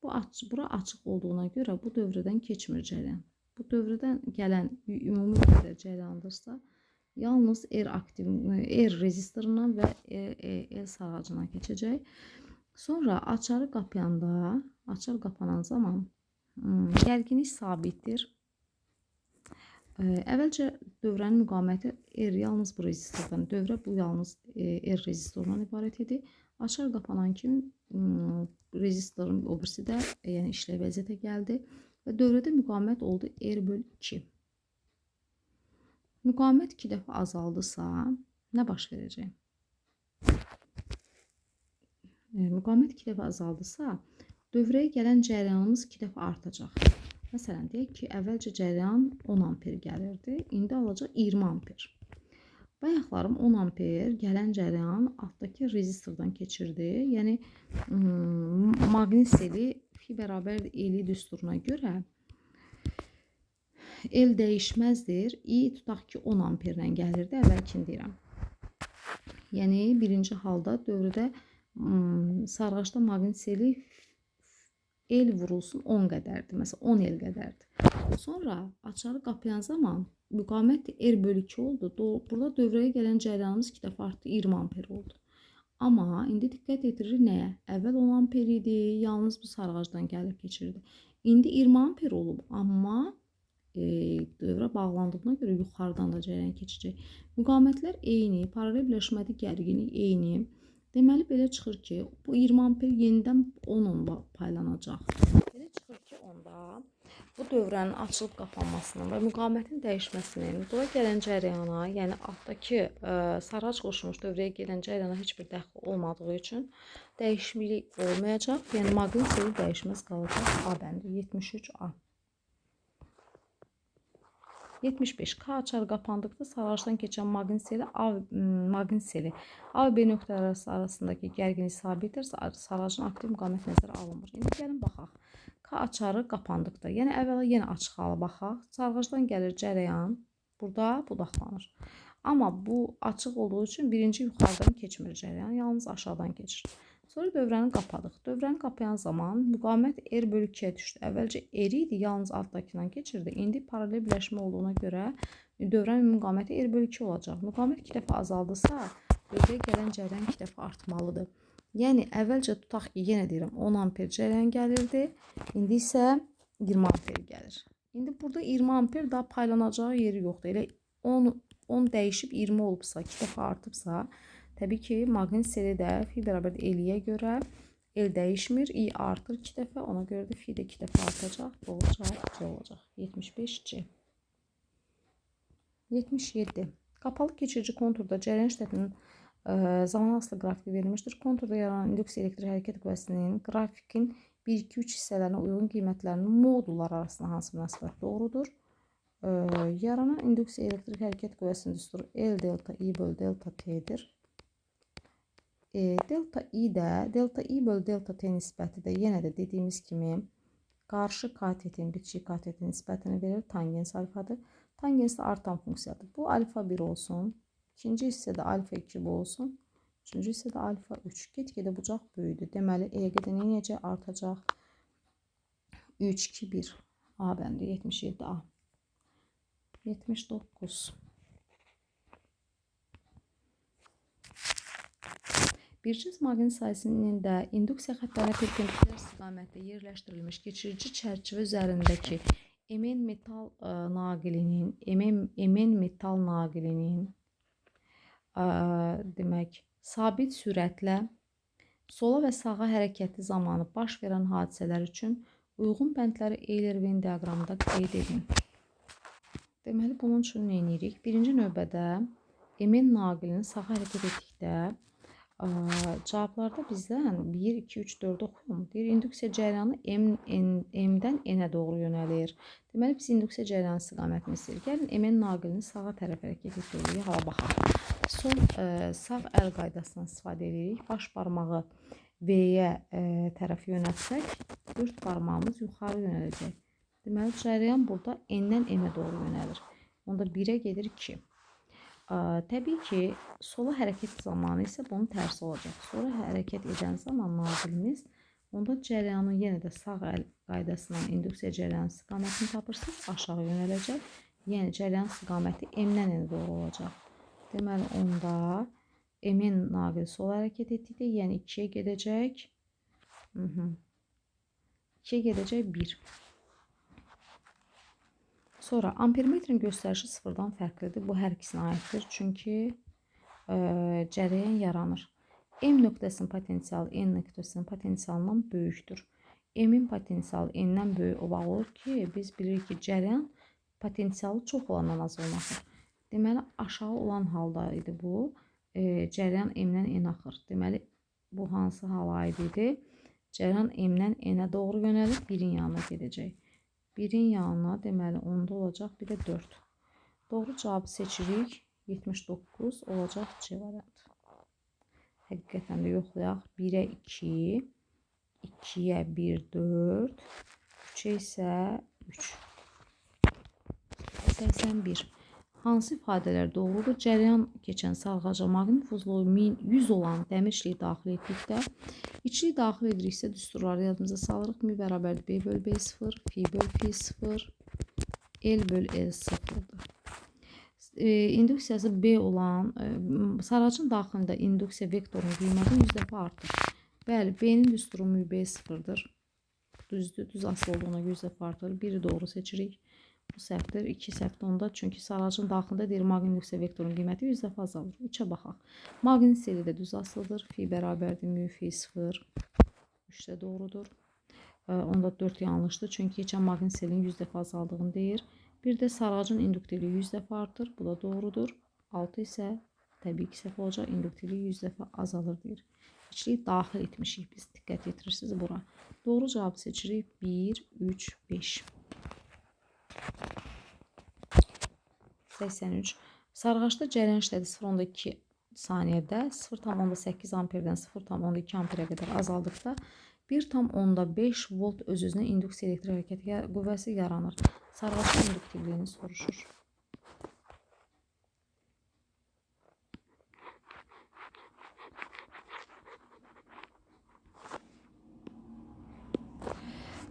Bura açıq olduğuna görə bu dövrədən keçmir cərəyan. Bu dövrədən gələn ümumi cərəyandırsa, yalnız R rezistorundan və L sarğacına keçəcək. Sonra açarı qapayanda, açar qapanan zaman gərginlik sabitdir. Əvvəlcə dövrənin müqaməti R yalnız bu rezistordan, dövrə bu yalnız R rezistorundan ibarət idi. Açar qapanan kimi rezistorun o birisi də yəni işləv vəziyyətə gəldi və dövrədə müqamət oldu R bölü 2. Müqamət 2 dəfə azaldısa nə baş verəcək? Müqamət 2 dəfə azaldısa, dövrəyə gələn cərəyanımız 2 dəfə artacaq. Məsələn, deyək ki, əvvəlcə cərəyan 10 amper gəlirdi, indi alacaq 20 amper. Bayaqlarım 10 amper gələn cərəyan altdakı rezistordan keçirdi. Yəni, maqnit seli fi bərabər L düsturuna görə L dəyişməzdir. I tutaq ki 10 amperlə gəlirdi, əvvəlkini deyirəm. Yəni, birinci halda dövrədə sarğacda maqnit seli L vurulsun 10 qədərdir. Məsələn, 10 L qədərdir. Sonra açarı qapayan zaman müqamət R bölü 2 oldu. Burada dövrəyə gələn cərəyanımız 2 dəfə artdı, 20 amper oldu. Amma indi diqqət yetirir nəyə? Əvvəl 10 amper idi, yalnız bu sarğacdan gəlib keçirdi. İndi 20 amper olub, amma dövrə bağlandığına görə yuxarıdan da cərəyan keçəcək. Müqamətlər eyni, paralel birləşmədə gərginlik eyni. Deməli, belə çıxır ki, bu 20 amper yenidən 10-la paylanacaq. Belə çıxır ki, onda bu dövrənin açılıb qapanmasının və müqamətin dəyişməsinin bura gələn cərəyana, yəni altdakı sarğac qoşulmuş dövrəyə gələn cərəyana heç bir dəxli olmadığı üçün dəyişiklik olmayacaq. Yəni, maqnit seli dəyişməz qalacaq. A bəndi 73A. 75. K açarı qapandıqda sarğacdan keçən maqnit seli A və B nöqtələri arasındakı gərginlik sabitdir. Sarğacın aktiv müqamət nəzərə alınmır. İndi gəlin baxaq. K açarı qapandıqda, yəni əvvəla yenə açıq hala baxaq. Sarğacdan gəlir cərəyan, burada budaqlanır. Amma bu açıq olduğu üçün birinci yuxarıdan keçmir cərəyan, yalnız aşağıdan keçir. Sonra dövrəni qapadıq. Dövrəni qapayan zaman müqavimət R bölü 2-yə düşdü. Əvvəlcə R idi, yalnız altdakından keçirdi. İndi paralel birləşmə olduğuna görə dövrən müqaviməti R bölü 2 olacaq. Müqavimət 2 dəfə azaldısa, dövrəyə gələn cəryan 2 dəfə artmalıdır. Yəni əvvəlcə tutaq ki, yenə deyirəm 10 amper cəryan gəlirdi. İndi isə 20 amper gəlir. İndi burada 20 amper daha paylanacağı yeri yoxdur. Elə 10 dəyişib 20 olubsa, 2 dəfə artıbsa, təbii ki, maqnit seli də fi bərabər L-yə görə L dəyişmir, I artır 2 dəfə, ona görə də fi də 2 dəfə artacaq. Doğru cavab C olacaq. 75C. 77. Qapalı keçirici konturda cəryan şiddətinin zaman asılı qrafiki verilmişdir. Konturda yaranan induksiya elektrik hərəkət qüvvəsinin qrafikin 1-2-3 hissələrinə uyğun qiymətlərinin modullar arasında hansı münasibət doğrudur? Yaranan induksiya elektrik hərəkət qüvvəsinin düsturu L delta I bölü delta T'dir. Delta I bölü delta T nisbəti də yenə də dediyimiz kimi qarşı katetin, bitişik katetin nisbətini verir. Tangens alfadır. Tangens də artan funksiyadır. Bu alfa 1 olsun. İkinci hissədə alfa 2 bu olsun. Üçüncü hissədə alfa 3. Get-gedə bucaq böyüdür. Deməli, E-gədə necə artacaq? 3, 2, 1. A bəndi 77A. 79. Bircəz maqnit sayəsinin də induksiya xəttlərinə perpendikulyar istiqamətdə yerləşdirilmiş keçirici çərçivə üzərindəki Mn metal naqilinin demək, sabit sürətlə sola və sağa hərəkəti zamanı baş verən hadisələr üçün uyğun bəndləri Euler-Venn diaqramında qeyd edin. Deməli, bunun üçün nə edirik? Birinci növbədə Mn naqilini sağa hərəkət etdikdə cavablarda bizdən 1, 2, 3, 4 oxuyum. Deyir, induksiya cəryanı M-dən N-ə doğru yönəlir. Deməli, biz induksiya cəryanı istiqamətini istəyirik. Gəlin, Mn naqilini sağa tərəf hərəkət etdiririk. Hala baxaq. Sol sağ əl qaydasından istifadə edirik. Baş barmağı V-yə tərəf yönəltsək, 4 barmağımız yuxarı yönələcək. Deməli, cəryan burada N-dən N-ə doğru yönəlir. Onda 1-ə gedir 2. Təbii ki, sola hərəkət zamanı isə bunun tərsi olacaq. Sola hərəkət edən zaman naqilimiz, onda cəryanı yenə də sağ əl qaydasından induksiya cəryanı istiqamətini tapırsınız, aşağı yönələcək. Yəni, cəryan istiqaməti M-dən N-ə doğru olacaq. Deməli, onda Mn naqili sola hərəkət etdikdə, yəni 2-yə gedəcək. 2-yə gedəcək 1. Sonra ampermetrin göstərişi sıfırdan fərqlidir. Bu hər ikisinə aiddir. Çünki cərəyan yaranır. M nöqtəsinin potensialı N nöqtəsinin potensialından böyükdür. M-in potensialı N-dən böyük olaq olur ki, biz bilirik ki, cərəyan potensialı çox olandan az olmaqdır. Deməli, aşağı olan halda idi bu. Cərəyan M-dən N axır. Deməli, bu hansı hala aid idi? Cərəyan M-dən N-ə doğru yönəlib 1-in yanına gedəcək. 1-in yanına, deməli, onda olacaq, bir də 4. Doğru cavabı seçirik. 79 olacaq C variantı. Həqiqətən də yoxlayaq. 1-ə 2, 2-yə 1, 4, 3-ə isə 3. 81. Hansı ifadələr doğrudur? Cəryan keçən sarğaca maqnit uzunluğu 100 olan dəmir işliyi daxil etdikdə, içliyi daxil ediriksə, düsturları yadımıza salırıq. Mi bərabərdir B bölü B0, fi bölü fi0, L bölü L0'dır. İnduksiyası B olan sarğacın daxilində induksiya vektorunun qiyməti 100 dəfə artır. Bəli, B-nin düsturu mu B0'dır. Düzdür, düz asılı olduğuna 100 dəfə artır. Biri doğru seçirik. Bu səhvdir. 2 səhvdir onda. Çünki sarğacın daxilində deyir, maqnit induksiya vektorunun qiyməti 100 dəfə azalır. 3-ə baxaq. Maqnit seli də düz asılıdır. Fi bərabərdir mu fi0. 3 də doğrudur. Onda 4 yanlışdır. Çünki keçən maqnit selinin 100 dəfə azaldığını deyir. Bir də sarğacın induktivliyi 100 dəfə artır. Bu da doğrudur. 6 isə təbii ki, səhv olacaq. İnduktivliyi 100 dəfə azalır deyir. İçliyi daxil etmişik biz. Diqqət yetirirsiniz bura. Doğru cavabı seçirik. 1, 3, 5. 83. Sarğaçda cəryan şiddəti 0,2 saniyədə 0,8 amperdən 0,2 amperə qədər azaldıqda 1,5 volt öz-özünə induksiya elektrik hərəkəti qüvvəsi yaranır. Sarğaçın induktivliyini soruşur.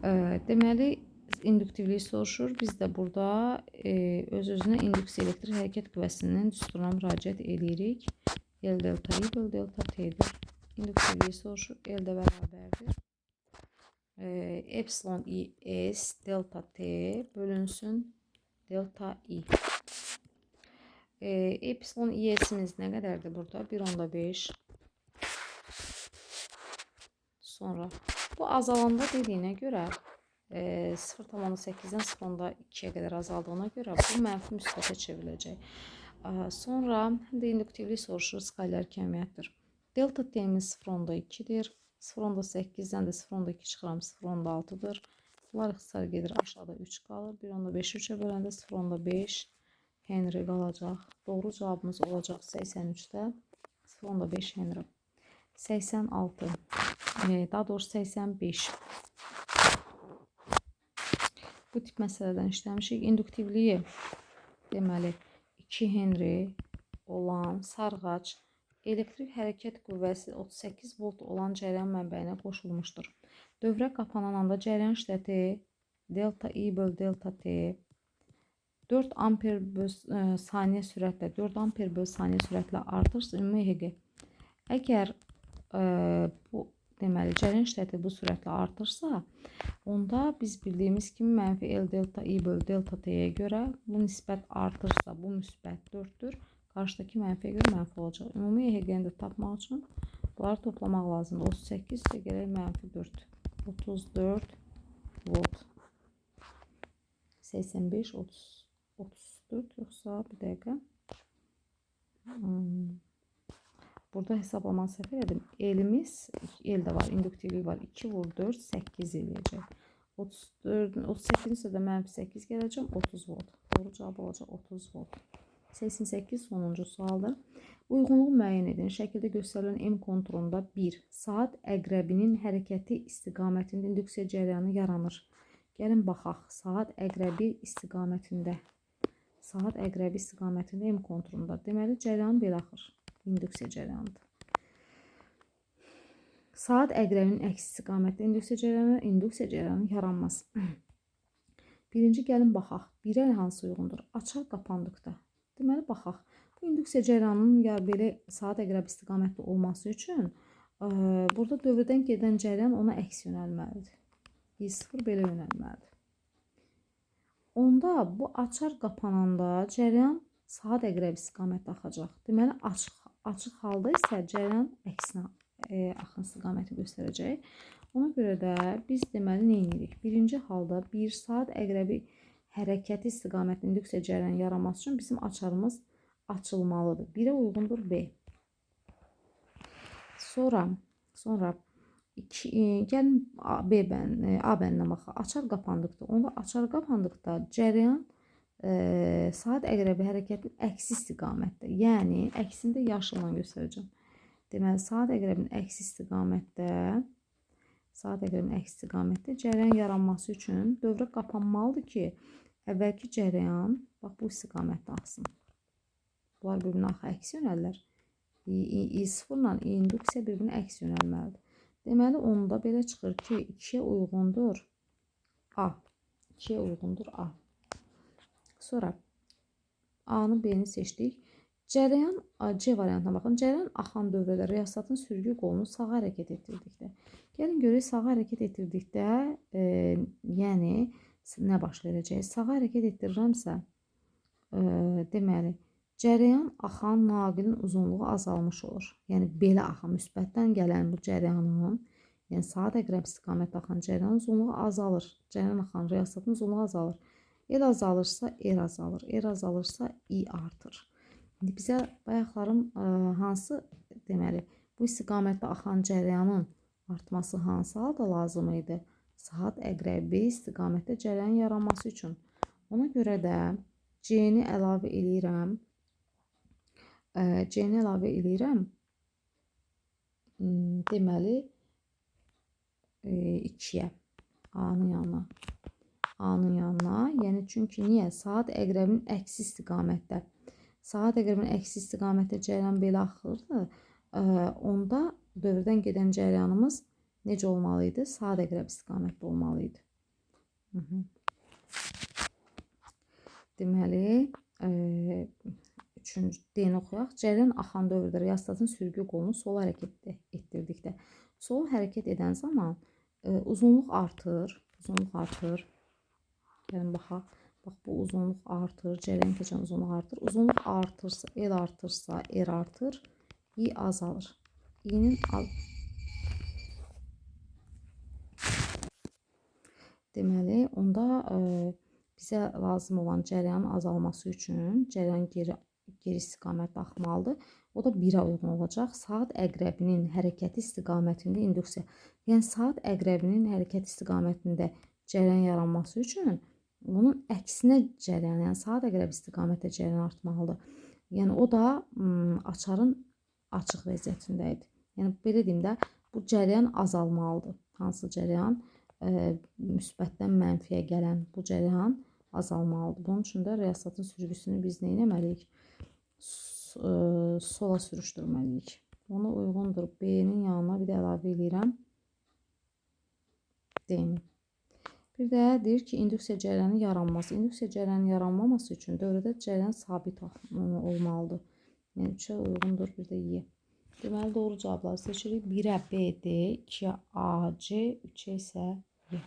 Deməli, induktivliyi soruşur. Biz də burada öz-özünə induksiya elektrik hərəkət qüvvəsinin düsturuna müraciət edirik. L delta I böl delta T'dir. İnduktivliyi soruşur. L də bərabərdir. Epsilon I S delta T bölünsün delta I. Epsilon I S'imiz nə qədərdir burada? 1/5. Sonra bu azalanda dediyinə görə 0,8-dən 0,2-yə qədər azaldığına görə bu mənfi müsbətə çevriləcək. Sonra həm də induktivlik soruşur, skalar kəmiyyətdir. Delta T'miz 0,2-dir. 0,8-dən də 0,2 çıxıram 0,6-dır. Bunlar ixtisar gedir, aşağıda 3 qalır. 1/5 3-ə böləndə 0,5 Henry qalacaq. Doğru cavabımız olacaq 83-də 0,5 Henry. 86, daha doğrusu 85. Bu tip məsələdən işləmişik. İnduktivliyi deməli 2 Henry olan sarğac elektrik hərəkət qüvvəsi 38 volt olan cəryan mənbəyinə qoşulmuşdur. Dövrə qapanan anda cəryan şiddəti delta I böl delta T 4 amper böl saniyə sürətlə 4 amper böl saniyə sürətlə artırsa ümumi EHG. Əgər bu deməli cəryan şiddəti bu sürətlə artırsa, onda biz bildiyimiz kimi mənfi L delta I böl delta T'yə görə bu nisbət artırsa, bu müsbət 4-dür. Qarşıdakı mənfiyə görə mənfi olacaq. Ümumi EHG-ni də tapmaq üçün bunları toplamaq lazımdır. 38 isə gələk mənfi 4. 34 volt. 85, 34 yoxsa bir dəqiqə. Burada hesablama səhv elədim. L'imiz, L də var, induktivlik var. 2 vur 4, 8 eləyəcək. 38 isə də mənfi 8 gələcəm, 30 volt. Doğru cavab olacaq 30 volt. 88 sonuncu sualdır. Uyğunluğu müəyyən edin. Şəkildə göstərilən M konturunda 1. Saat əqrəbinin hərəkəti istiqamətində induksiya cəryanı yaranır. Gəlin baxaq. Saat əqrəbi istiqamətində. Saat əqrəbi istiqamətində M konturunda. Deməli, cəryan belə axır. İnduksiya cəryanıdır. Saat əqrəbinin əks istiqamətdə induksiya cəryanı yaranmaz. Birinci gəlin baxaq. Birə hansı uyğundur? Açar qapandıqda. Deməli, baxaq. Bu induksiya cəryanının belə saat əqrəbi istiqamətli olması üçün burada dövrdən gedən cəryan ona əks yönəlməlidir. I0 belə yönəlməlidir. Onda bu açar qapananda cəryan saat əqrəbi istiqamətdə axacaq. Deməli, açıq halda isə cəryan əksinə axın istiqaməti göstərəcək. Ona görə də biz deməli nə edirik? Birinci halda 1 saat əqrəbi hərəkəti istiqamətli induksiya cəryanı yaranması üçün bizim açarımız açılmalıdır. 1-ə uyğundur B. Sonra gəlin A bəndən baxaq. Açar qapandıqda, onda açar qapandıqda cəryan saat əqrəbi hərəkətin əksi istiqamətdə, yəni əksində yaşılla göstərəcəm. Deməli, saat əqrəbinin əksi istiqamətdə cəryan yaranması üçün dövrə qapanmalıdır ki, əvvəlki cəryan bax bu istiqamətdə axsın. Bunlar bir-birinə axı əks yönəllər. I0 ilə induksiya bir-birinə əks yönəlməlidir. Deməli, onda belə çıxır ki, 2-yə uyğundur A. 2-yə uyğundur A. Sonra A-nı, B-ni seçdik. Cəryan, C variantına baxın. Cəryan axan dövrədə riasatın sürgü qolunu sağa hərəkət etdirdikdə. Gəlin görək, sağa hərəkət etdirdikdə, yəni nə baş verəcək? Sağa hərəkət etdirirəmsə, deməli, cəryan axan naqilin uzunluğu azalmış olur. Yəni, belə axan, müsbətdən gələn bu cəryanın, yəni saat əqrəb istiqamətdə axan cəryanın uzunluğu azalır. Cəryan axan riasatın uzunluğu azalır. L azalırsa, R azalır. R azalırsa, I artır. İndi bizə bayaqlarım hansı, deməli, bu istiqamətdə axan cəryanın artması hansı halda lazım idi? Saat əqrəbi istiqamətdə cəryan yaranması üçün. Ona görə də C-ni əlavə eləyirəm. C-ni əlavə eləyirəm. Deməli, 2-yə. A-nın yanına. A-nın yanına. Yəni, çünki niyə? Saat əqrəbinin əksi istiqamətdə. Saat əqrəbinin əksi istiqamətdə cəryan belə axırdı. Onda dövrdən gedən cəryanımız necə olmalı idi? Saat əqrəb istiqamətdə olmalı idi. Hı -hı. Deməli, üçüncü D-ni oxuyaq. Cərəyan axan dövrdə riyastatın sürgü qolunu sola hərəkət etdirdikdə. Sola hərəkət edən zaman uzunluq artır. Uzunluq artır. Gəlin baxaq. Bax, bu uzunluq artır. Cərəyan keçən uzunluq artır. Uzunluq artırsa, L artırsa, R artır. I azalır. İ'nin deməli, onda bizə lazım olan cərəyanın azalması üçün cərəyan geri istiqamətdə axmalıdır. O da 1-ə uyğun olacaq. Saat əqrəbinin hərəkəti istiqamətində induksiya. Yəni, saat əqrəbinin hərəkət istiqamətində cərəyan yaranması üçün bunun əksinə cərəyan, yəni saat əqrəbi istiqamətdə cərəyan artmalıdır. Yəni, o da açarın açıq vəziyyətində idi. Yəni, belə deyim də, bu cərəyan azalmalıdır. Hansı cərəyan? Müsbətdən mənfiyə gələn bu cərəyan azalmalıdır. Bunun üçün də riyastatın sürgüsünü biz nə etməliyik? Sola sürüşdürməliyik. Ona uyğundur. B-nin yanına bir də əlavə edirəm. D-ni. Bir də deyir ki, induksiya cərəyanının yaranması. İnduksiya cərəyanının yaranmaması üçün dövrədə cərəyan sabit olmalıdır. Yəni, 3-ə uyğundur. Bir də Y. Deməli, doğru cavabları seçirik. 1-ə B, D, 2-ə A, C, 3-ə isə Y.